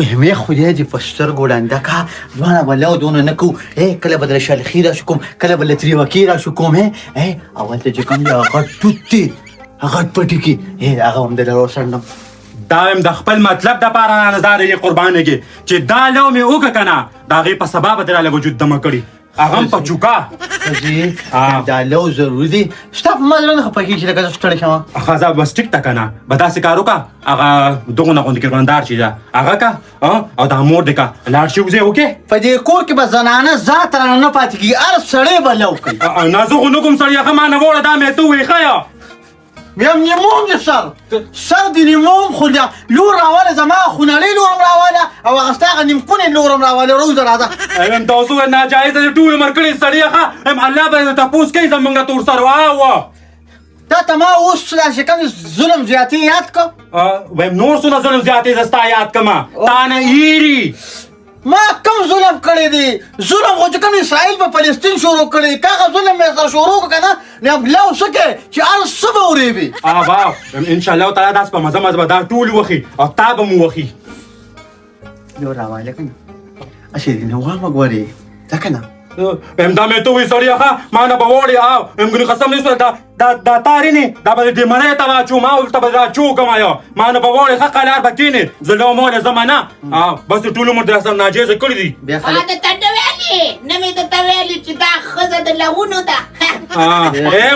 مې خدای دې په سترګو ړنده کا دواړه به لو دونه نه کوو کله به د شلخي راشو کوم کله به له تریوکي راشو کوم اولته چې کوم دی هغه غټ توت دی هغه غټ پټي کې هغه هم دله روسنډم دا هم د خپل مطلب دپاره رانظاره یې قربانېږي چې دا لو مې وکړه که نه د هغې په سبا به دراله وجود دمه کړي هغه هم په چوکا دا لو ضروري دی ستا په ما زړه نه خفه کېږي چې لکه زه ستړی شم ښځه بس ټیک ته که نه به داسې کار وکړه هغه دغونه غوندې کروندار چې ده هغه که او دا مور دی که لاړ شي وځې وکړې په دې کور کې به زنانه ذات رانه نه پاتې کېږي هر سړی به لو کوي نه زه خو نه کوم سړی هغه ما نه وړه دا مې ته ووایې ښه یم نیموم دې سر دې نیموم خو لور راواله زما خونړۍ لور هم راواله او هغه ستا هغه نیمکونې لور هم راواله روزه راځه یم تاسو ناجایزه دې ټول عمر کړې سړی ښه یم الله به یې تپوس کوي زموږ نه تور سره واوه تا ته ما اوس داسې کوم ظلم زیاتې یاد کړه ویم نور څونه ظلم زیاتې زه ستا یاد کړمه تا نه هیري ما کم ظلم کړی دی ظلم خو چې کوم اسرائیل په فلسطین شروع کړی کاغه ظلم مې سره شروع کړه که نه لو څه کوې چې هر څه به ورېبي واو انشاءالله تعالی داسې په مزه مزه به دا ټول وخي او تا به مو وخي لو راواله که نه اچې دې نه وامه ګورې ځه که نه دا مې ته وایي سړیه ښه ما نه به وړې ګنې قسم نه دا تارې نه دا به دې مرۍ ته به اچوم ورته به راچوکم ما نه به وړې ښه قلار به کښېنې زه لو مولې ځمه نه بس ټول عمر دې راسره ناجیزه کړي دي ما درته نه ویلې نه مې درته ویلې چې دا ښځه د لوونو ده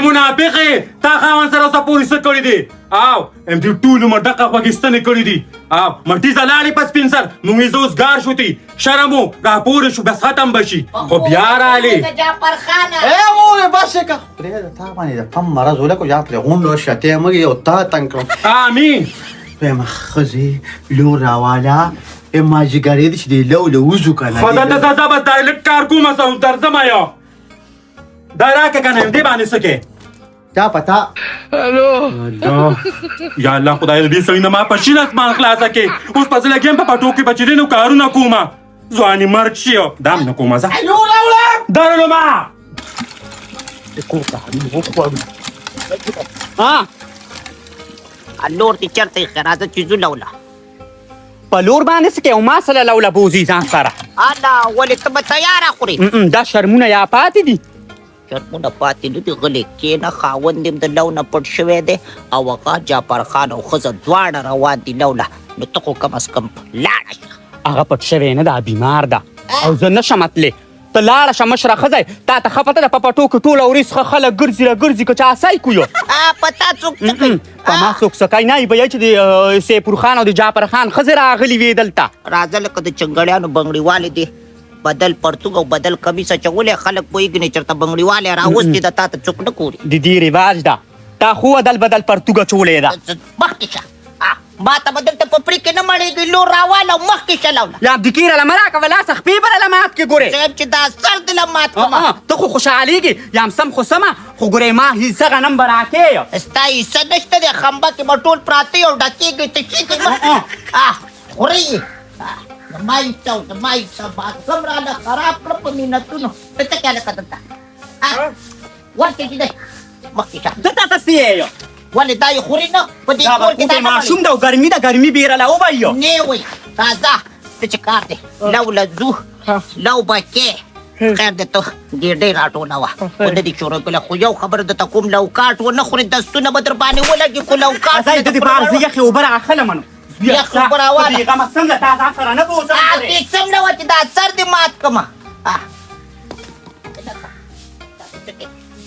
منافقې تا خاوند سره اوسه پورې څه کړي دي دې ټول عمر دقه خوږېستنې کړي دي مټیزه لاړې په سپین سر مونږ یې زه اوس ګار شو تی شرم و راپورې شو بس ختم به شي خو بیا رالې جعفرخانه مورې بس یې که پرېږده تا باندې د پم مرض ولکو یا پرې غونډو شتې مږ یو تا تنګ کړم امین وایم ښځې لور راواله ماجګرې دي چې دې لو له وځو که نه ښځه ته زه بس دا لږ کار کومه سه درځمه یا دا راکړه که نه دې باندې څه کې چا پتا یا الله خدای دې سړي نه ما په شین اسمان خلاصه کې اوس په زه لګیم په پټو کې بچې نو کارونه کومه ځواني مرګ شي دا هم نه کومه زه لور راوړه درلو ما لور دې چېرته ایښې راځه چې ځو لوله په لور باندې څه کوې او ما سره لوله بوځي ځان سره الله ولې ته به تیاره خورې دا شرمونه یا پاتې دي شرمونه پاتې نه دي غلې کښېنه خاوند یې د لو نه پټ شوی دی او هغه جعفرخان او ښځه دواړه روان دي لوله نو ته خو کم از کم لاړه شه هغه پټ شوی نه ده بیمار ده او زه نشم تللی ته لاړه شه مشره ښځی تا ته ښه پته ده په پټو کې ټوله ورځ ښه خلک ګرځي راګرځي که چا اسای کویو په تا څوک څه کوي په ما څوک څه کوي نه یې به یی چې د سیفورخان او د جعفرخان ښځې راغلي وې دلته راځه لکه د چنګړیانو بنګړیوالې دي بدل پرتوګ او بدل کمیس اچولی خلک پوهېږي نه چېرته بنګړیوالی راوستې ده تا ته څوک نه ګوري د دې رواج ده تا خو بدل بدل پرتوګ اچولی ده مخکې شه ما ته به دلته په پرې کې نه مړېږي لور راواله او مخکې شه لوله یا ابدیکیره له مه راکوه لاسه خپې به له مات کې ګورې صاحب چې دا سر دې له مات کړمه ته خو خوشحالېږي یم سم خو سمه خو ګورې ما حصه غنم به راکې ستا حصه نشته دی خمبه کې به ټول پراته یو ډکېږي تشېږي خورئ یې زما حصه او زما حصه باسم راله خراب کړه په منتونو ته څه کوې لکه دلته ورکې چې دی مخکې شه ده تا ته څه یې ولې دا یې خوري نه په دې کور کې دا نه ماشوم ده او ګرمي ده ګرمي بیرله وبهیو نه وایي راځه ته چې کار دی لو له ځو لو به کې خیر دی ته ګېډۍ راټولوه خو نه دي شروع کړله خو یو خبره درته کوم لوکاټ ونه خورې دستونه به در باندې ولګي خو لوکاټ ځای د دې پار زه یخې اوبه راخلم نو یخ اوبه راواله غمه څنګه تا ځان سره نه به اوسم دې سم نه وه چې دا سر دې مات کړمه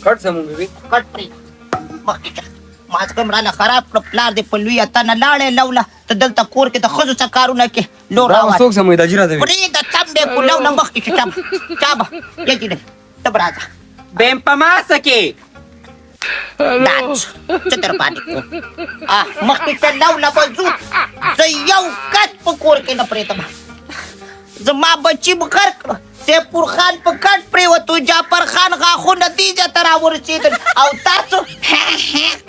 کټ زموږ بېبي کټ پرې مخکې شه مازغم راله خراب کړه پلار دې په لویه تنه لاړې لوله ته دلته کور کې د ښځو څه کارونه کې لور راوړه څوک زموږ دا جیره دی پرېږده سم دی خو لوله مخکې شه چابه یجي دی ته به راځه بیم په ما څه کې دا څه در باندې کوم مخکې شه لوله به ځو زه یو کټ په کور کې نه پرېږدم زما بچي به غر کړه سیفورخان په کټ پرېوتو جعفرخان غاښونه دې ځای ته راورسېدل او تاسو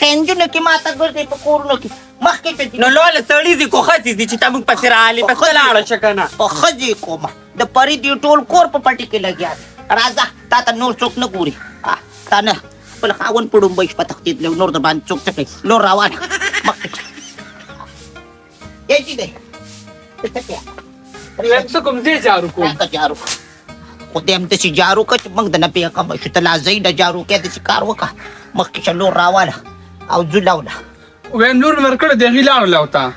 کنجونو کې ماته ګرځئ په کورونو کې مخکې شه نو لوله سړي دي خو ښځې دي چې ته موږ پسې راغلې بس ته لاړه شه که نه په ښځې کومه د پري دې ټول کور په پټي کې لګیا دی راځه تا ته نور څوک نه ګوري تا نه خپل خاوند په ډومبۍ شپه تښتېدلی نور در باندې څوک څه کوي لور راواله مخکې شه یجي دی ته څه کوې ویم څه کوم دې جارو کوم راکه جارو خدای همداسې جارو که چې موږ د نه پیغمه شو ته لا ځئ نه جارو کې داسې کار وکړه مخکې شه لور راواله او ځو لوله ویم لور مې ورکړې دی هغې لاړو له ته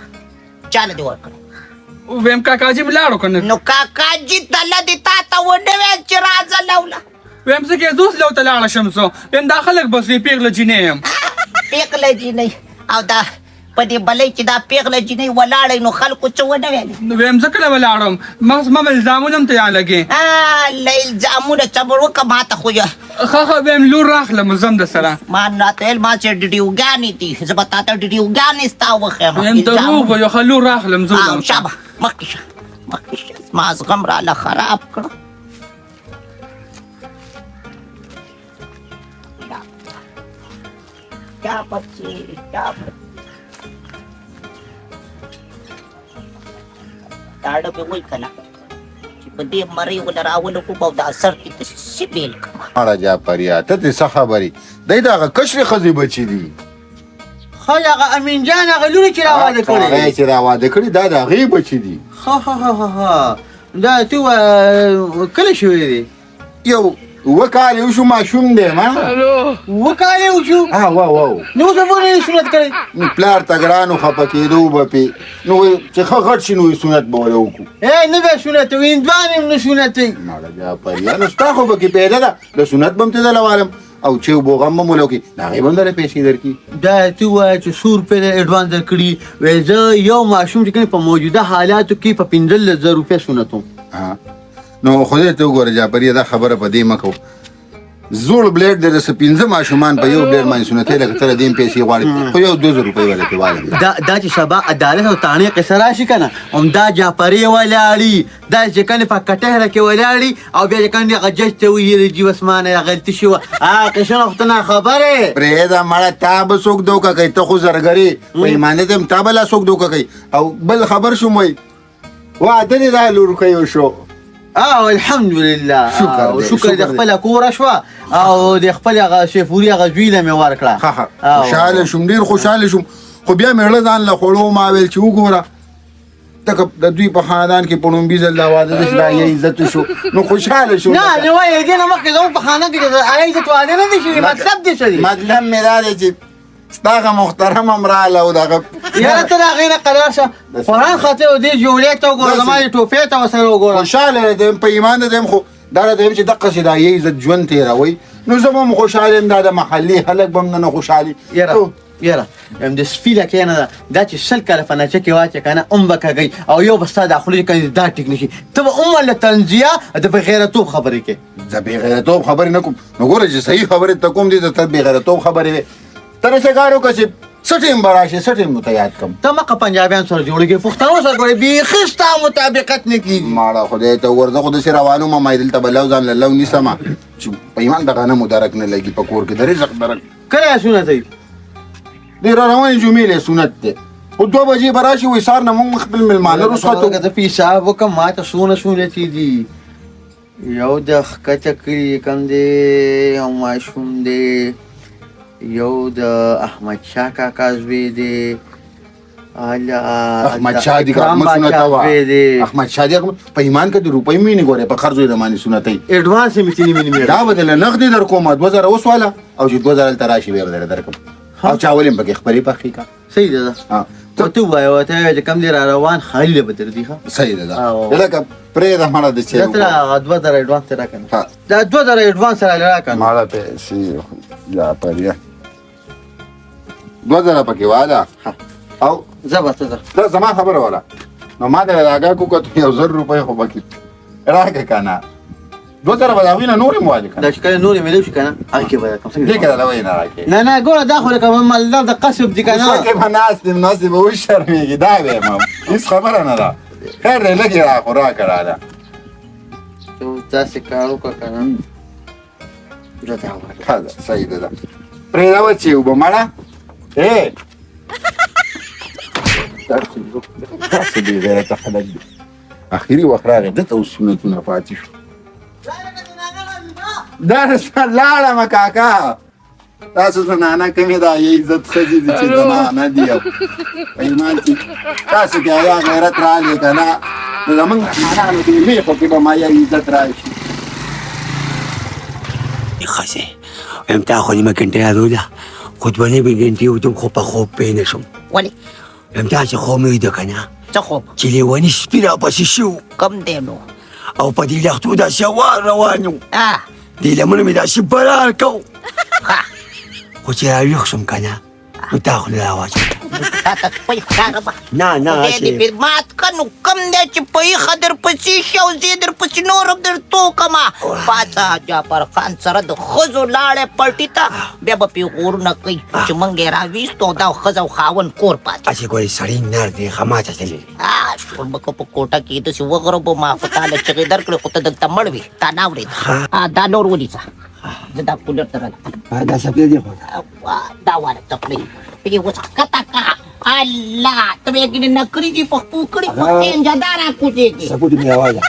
چاله دې ورکړه ویم کاکاجي مې لاړو که نه نو کاکاجي تله دې تا ته ونه ویل چې راځه لوله ویم زه کې دوست له ته لاړه شم څو ویم دا خلک بس دې پیغله جینۍ یم پیغله جینۍ او دا په دې بلۍ چې دا پیغله جینۍ ولاړی نو خلکو څه ونه ویل نو ویم زه کله ولاړم ما به الزامونه هم ته یا لګې له الزامونه صبر وکړه ما ته خو ښه ویم لور راخلم زم د سره ما راته ویل ما چې ډیډیوګانې دي زه به تا ته ډیډیوګانې ستا وښیم ویم دروغ وایو ښه لور راخلم زه او شابه مخکې شه مخکې شه زما زغم راله خراب کړه چا بچې چا دا ډبې وایي که نه چې په دې مرۍ ونه راولو کوم او دا سر کې داسې بیل کړم اړه جعفریا ته دې څه خبرې دی د هغه کشرې ښځې بچي دي خو هغه امین جان هغه لورې چې راواده کړی هغه چې راواده کړي دا د هغې بچي دي ها دا تو کله شوی دی یو اووه کاله وشو ماشوم دی ما اووه کاله وشو واو نو اوس به نه سنت کړی نو پلار ته ګران و خفه کېدو به پې نو چې ښه غټ شي نو سنت به وله وکړو نه به سنت وي هندوان هم نه سنت وي ماړه جعفریا نو ستا خو به کې پیدا ده د سنت به هم ته دله والم او چې بوغم به مولو کې د هغې به هم دله پیسې درکړي دا ته ووایه چې 100 روپۍ اډوانس درکړي وایي زه یو ماشوم چې کوم په موجوده حالاتو کې په 15,000 روپۍ سنت وم نو خدای ته وګوره جعفریا دا خبره په دې مه کوو زوړ بلیډ دی داسې 15 ماشومان په یو بلیډ باندې سنتۍ لکه ته له دې هم پیسې غواړې خو یو 2,000 روپۍ به درته والم دا چې سبا عدالت او تانې قصه راشي که نه همدا جعفري ولاړي دا چې کله په کټهره کې ولاړي او بیا چې کله هغه جج ته ویلي جي عثمانه غلطي شوه قصه نه خو ته ناخبره پرېږده مړه تا به څوک دوکه کوي ته خو زرګرې په ایمانه ته هم تا به لا څوک دوکه کوي او بل خبر شوم وایي واده دې دا لورکۍ وشو الحمدلله شکر د خپله کوره شوه او د خپل هغه شیفوري هغه زوی له مې ورکړه خوشحاله شوم ډېر خوشحاله شوم خو بیا مې زړه ځان له خوړو ما ویل چې وګوره تکه د دوی په خاندان کې په لومبي ځل دا واده ده چې دا یې عزت شو نو خوشحاله شوم نه وایي دې نه مخکې زموږ په خانه کې د عزت واده نه دی شوي مطلب دې څه دی مطلب مې دا دی چې ستا هغه محترم هم راغله او دغه یاره ته د هغې نه قرار شه قرآن خاطر او دې جوړې ته وګوره زما دې ټوپې ته ورسره وګوره خوشحاله دی په ایمان د دی خو دا راته یم چې دقسې دا یې عزت ژوند تېروئ نو زه به هم خوشحاله یم دا د محلي خلک به هم نه خوشحالي یاره د سپي لکه نه ده دا چې 100 کاله په نچه کې واچې که نه ام به کږئ او یو به ستا د خولې کنې دا ټیک نه شي ته به له تنزیه د بېغیرتوب خبرې کوې زه بېغیرتوب خبرې نه کوم نو ګوره چې صحیح خبرې ته کوم دي ته بېغیرتوب خبرې وې ته داسې کار وکړه چې څه ټیم به راشي څه ټیم ته یاد کړم ته مکه پنجابیان سره جوړېږي پښتنو سره جوړې بیخي ستا مطابقت نه کېږي ماړه خدای ته وګوره زه خو داسې روانو م ما دلته به لو ځان له لو نیسمه چې په ایمان د غنمو درک نه لګي په کور کې د رزق درک کله یې سنت وي دی را روانې جمعې لی سنت دی خو 2 بجې به راشي وایي سهار نه مونږ خپل میلمانه رخصتو زه په حساب وکړم ما ته څونه سنتې دي یو د ښکته کلي کوم دی یو ماشوم دی یو د احمد شاه کاکا زوی دی احمد شاه دي کوم سنت وا احمد شاه دي په ایمان کې د روپۍ مینې ګوره په قرض د مانی سنتي اډوانس می تینی مینې دا بدل نغدي در کوم 2000 وسواله او چې 2000 تراشي به درکم او چاولم پکې خبرې پخې کا صحیح ده ته وایو ته چې کم دی را روان خالی له بدر دی ښه صحیح ده لکه پرې د مړه د چې دا 2000 اډوانس راکنه دا 2000 اډوانس راکنه مړه پیسې یا پریا 2000 پکې واده او زبرته دا زما خبره ولا نو ما د راګه کو کته 1000 روپۍ خو پکې راګه کنه 2000 بداوینه نور مواجه کنه دا شکل نور ملو شي کنه اکی به کوم څنګه دې کړه لوي نه راکې نه ګوره دا خو کوم مالدار د قصب دي کنه څه کې مناسب به و شرمېږي دا به ما هیڅ خبره نه ده خیر لګي را خو را کړه ته تاسو کارو کنه دا دا صحیح ده پرې راوچې وبمړه تاسو دې غیرت خلک دي اخري وخت راغی دته اوس سنتونه پاتې شو دا لاړه ما کاکا تاسو زنانه کومې دا یې عزت ښځې دي چې زنانه دي او ایمان چې تاسو کې هغه غیرت راغلی که نه نو زمونږ خانانو کې میخو کې به مایا عزت راشي خسه امتا خو نیمه کنټه یادوله خطبه بګنټي وتم خو په خوب پې نه شم ولې امتا چې خوب مې ویده که نه څه خوب چې لیوني سپي راپسې شو کم دی نو او په دې لښتو داسې هوار روان یو آه دې لمنو مې داسې برار کو ښه خو چې راویښ شم که نه نو تا خوله راواچوه تا ته سپی ښکاره به نه نه خدای دې پرې مات که نو کم دی چې پېښه در پسې شي او زه در پسې نور هم در توکمه پاڅه جعفر خان سره د ښځو لاړې پلټي ته بیا به پې غورونه کوي چې موږ یې راویستو او دا ښځه او خاوند کور پاتې هسې ګورې سړی نر دی ښه ماته تللی شور به که په کوټه کې داسې وغړوبو ما خو تا له چغې درکړې خو ته دلته مړ وې تا نه اورېده دا نور ونیسه زه دا کولر ته راځم دا سپی دی خو دا واره څپلۍ پې اوس ښکته کړه الله ته به یې نکري دي پښتو کړي خو انجه دا راکوزېږي سپوټ مې راواله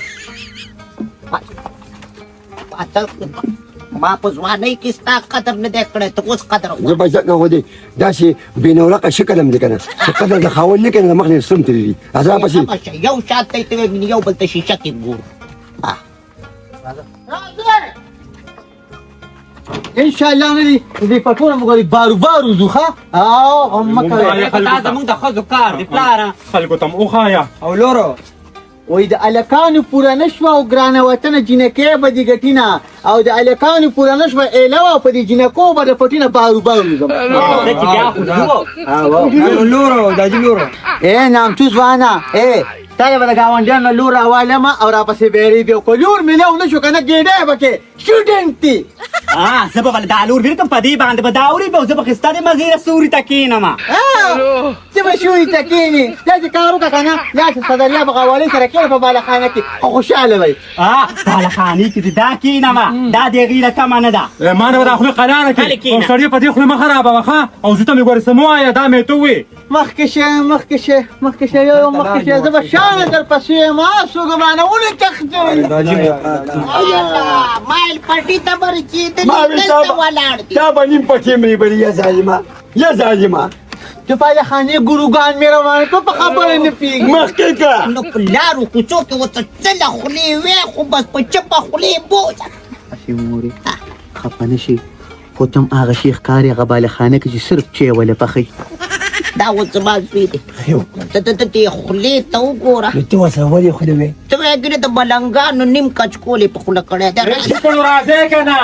ما په ځوانۍ کې ستا قدر نه دی کړی ته اوس قدر زه به عزت نه ودی داسې بېنورقه شکل هم دی که نه چې قدر د خاوند نه کوي نو د مخ نه سم تللی دي راځه پسې یو شات دی ته یو بل ته شیشه کې ګورو ان شاء الله نه دې پټونه موږ بارو بارو زو ښه او مکه دا زمونږ د ښځو کار دی پلاره خلکو ته م وښایه او لورو وای د الکانو پوره نشوه او ګرانه وطنه جنکې به دې ګټي نه او د الکانو پوره نشوه ایله وه په دې جنکو به د پټي نه بارو بارو زم چې بیا خو ځو لورو داجي لورو نامتو ځوانه تا یې به د ګاونډیانو لور راوالمه او راپسې بیریږي او که لور میلاو نه شو که نه ګېډی به کې شوټینګ دي زه به دا لور ویرکم په دې باندې به دا اوري به زه به خسته د مزیره سوري ته کښېنمه څه به شوري ته کښېني دا چې کار وکړه که نه یا چې صدریا به غوالۍ سره کښېنه په بالخانه کې خو خوشحاله وی بالخانې کې دې دا کښېنمه دا د هغې نه کمه نه ده ما نه به دا خوله قراره کړي او سړی په دې خوله مه خرابوه ښه او زه ته مې ګورې څه مه وایه دا مې ته ووې مخکې شه مخکې شه مخکې شه یو مخکې شه زه به شانه در پسې یم څوک مانه ونکښتل مایل پټي ته به رسېدلي دلته ولاړ دي تا به نیم پټې مې بلې یا ظالمه یا ظالمه چې بالخانې ګروګان مې روانه کړه په خبره نه پوهېږي مخکې که نو په لارو کوڅو کې ورته څه له خولې وې خو بس په چپه خولې بوځه هسې مورې خفه نه شي خو ته هم هغه شي ښکاري هغه بالخانه کې چې صرف چای وله پخوي دا اوس زما زوی دی ته دې خولې ته وګوره نو ته ورسره ولې خوله وې ته وایې ګینې د ملنګانو نیم کچکولې په خوله کړی دی راځې که نه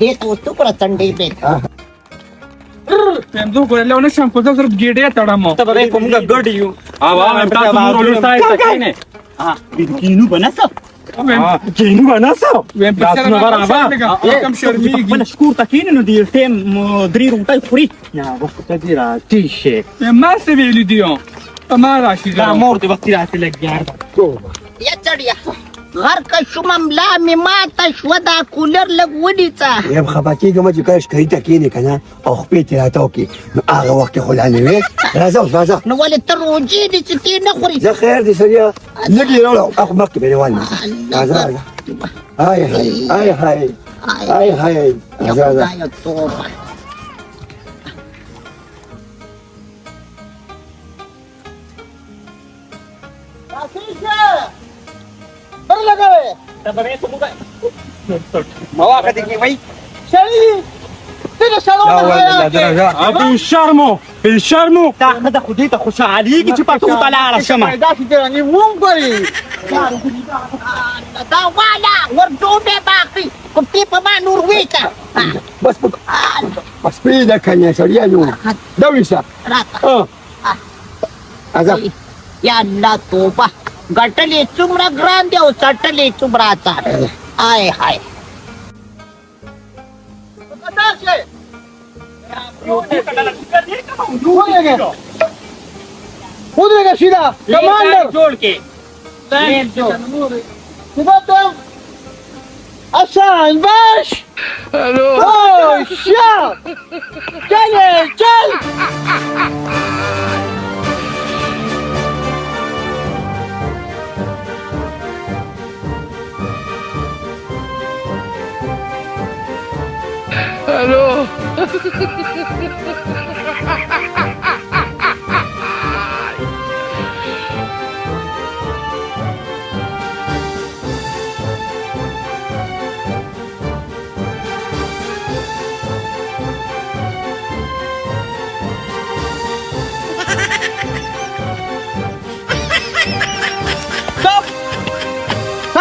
دې ته اوس وګوره څنډې بېد پنځو ګورې له نشم خو زه صرف ګېډې تړم ته به په موږ ګډ یو تاسو نور لور ستاسو ته کښېنئ کینو به نه څه کینو به نه څه ویم په سره کم شرمېږي خپله شکور ته کښېنې نو د ټیم 3 روټۍ خوري نه وخت ته دې راتې شي ما څه ویلي دي په ما راشي دا مور دې وختي راتې لږ ګیار ده یا چړیا غرقه شومه ملا مې ماته شوه دا کولر لږ ونیڅه یم خفه کېږم چې کله شکري ته کښېنې که نه او خپې ترې راته وکړې نو هغه وخت کې خو لا نه وې راځه اوس راځه نو ولې ته روجې دي چې تې نه خورې زه خیر دې سړیه لږ یې راوړه اخو مخکې مې روان یم راځه راځه هاي هاي هاي هاي هاي هاي راځه راځه خدایه توبه مواقع دې کې وایي بې شرمو بې شرمو دا ښځه خو دې ته خوشحالېږي چې پټو ته لاړه شمه دا والا ورځوبې باقي کوپې په ما نور وېکه بس بس پرېږده که نه سړیه نو دا ویسه راته راځه یا الله توبه ګټلې څومره ګران دی او څټلې څومره اسانه دی آی هاي ودرېږه سیده کمانډر جوړ کې صفتم آسان باش شاب چله چل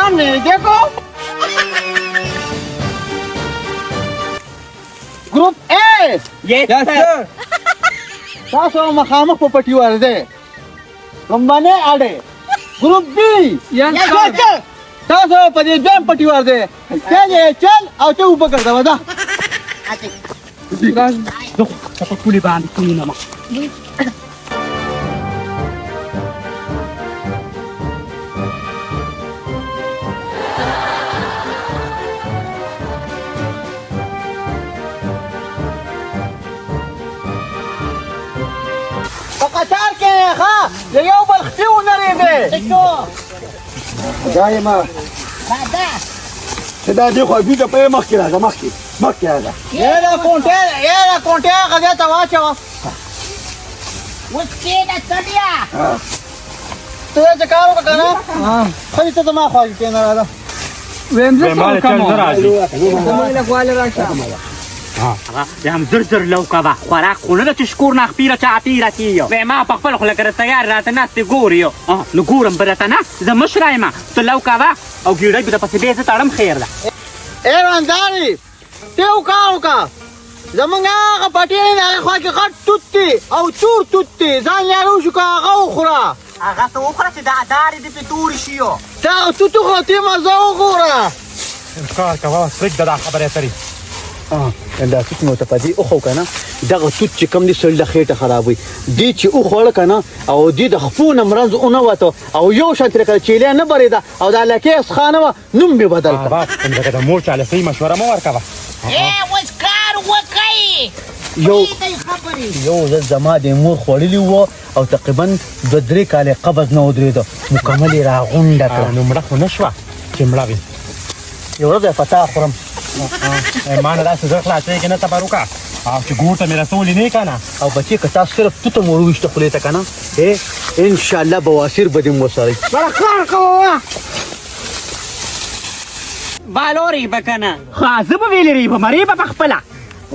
सामने देखो group A Yes, sir. تاسو مخامخ په پټي ورده لمبانه اړه group B Yes, sir. تاسو په دې دویم پټي ورده چل او ته وبګر دا ودا په ټولې باندې کومه ما په قطار کې ښا د یو بل خپل ونرېده دایما دا دا دی خو دې په مخ کې راځه مخ کې راځه یاره کونټه غځه تا واچو اوس کېنه سړیا ته چې کار وکړه خو ته ما خو کې نه راځه ویم زه مال چل نه راځي زمونږ خواله راشه هم زر لو کبا خوراک خونه د شکور نه خپیره چا پیره کیو و ما په خپل خله کړه تیار راته نه ته ګوريو نو ګورم برته نه زه مشرایم ته لو کبا او ګیړې به د پسې به تړم خیر ده اے رنداري ته وکاو زمونږه هغه پټي نه خو کې غټ توتي او چور توتي ځان یارو شو کا هغه خورا هغه ته وخوره چې دا داري دې په تور شيو تا توتو خو ته مزه وګوره کار کوه سګ دا خبره ترې دا څه نو ته پدې او خو کنه دغه توت چې کم دي سړل خېټه خرابوي دي چې او خړ کنه او دي د خپون مرز اون وته او یو شاتره کړ چې له نه بریدا او د لکه خانه نوم به بدل کړ بابا څنګه دا مور چاله صحیح مشوره مو ورکوه اوس کار وکړي یو دې خبرې یو زما د مور خړلی وو او تقریبا 2-3 کاله قبض نه ودرېدو مکمل راغونډه کړ نو مړه خو نشوه چې مړه وي یو ورځ فتا خورم ما نه داسې زړه خلاصې کې نه تبرکه او چې ګوټه مې رسولې نه کنه او بچي که تاسو صرف تو ته مور وشته خولې ته کنه ان شاء الله بواسیر به دې مو سره کار کوه بالوري بکنه خازه به ویلې به مری به خپل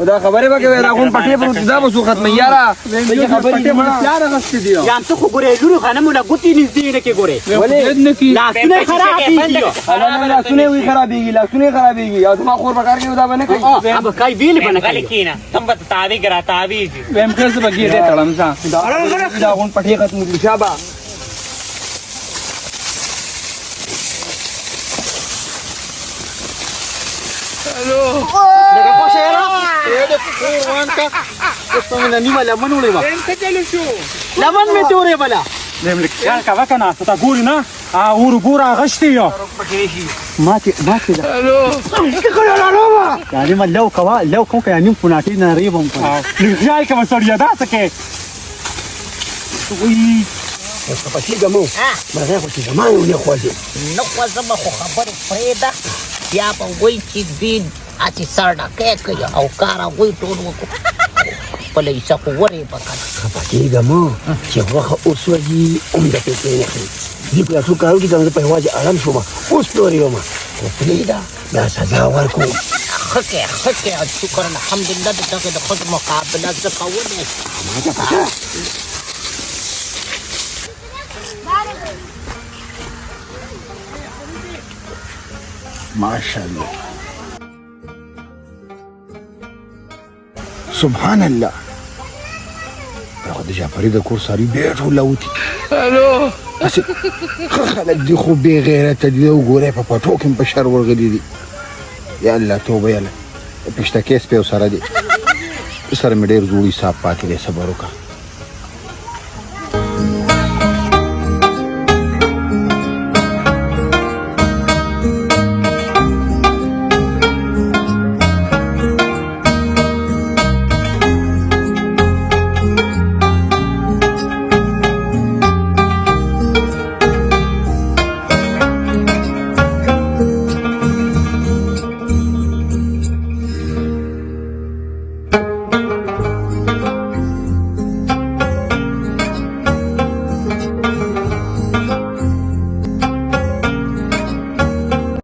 دا خبره به کوي راغون پټي په دا به سو ختمه یاره دې خبرې په پلان غستې دی یم څه خو ګورې لوري غنمو لا ګوتی نږدې نه کې ګورې ولې نه کی لاسونه خرابېږي انا لاسونه وی خرابېږي او ما خور بکار کې دا باندې کوي अब کای ویل بنه کوي کینا تم بت تاوی ګرا تاوی ویم کس بګی دې تړم ځا دا غون پټي ختم دي شابه لکه خوښه یاره دې قرآن کا څه نه نیمه لمن وړې ما لمن می تورې بلا نیم لیک کار کا وکنه ته ګوري نه اور ګورا غشتي یو ماتي دا یعنی ما لو کوم که یعنی فناټي نه ریبم کو لږای کا وسړیا دا سکه وي پاتې ګمو مرزه خو چې زمان نه خوځي نو خو زما خو خبرې پرېده بیا به وایي چې دې اچې سړه کوي او کار هغوی ټول وکړو خپله حصه خو ورې به کنه پاتې ګمو چې غوښه اوس وځي عمده پیسې نه خري دې په ټول کارو کې زموږ په هواجه آرام شوم اوس پلوري وم خو پرېږده دا سزا ورکړو ښه کې شکر الحمدلله د دغې د ښځو مقابله زه کولی ماشاءالله سبحان الله دا د جعفری د کور ساری بیت ولاوتی الو خلک دی خو بی غیرت دی وګوره په پټو کې په شر ورغلي دي یا الله توبه یا الله پښته کې سپیو سره دي سره مې ډېر زوړی صاحب پاتې صبر وکړه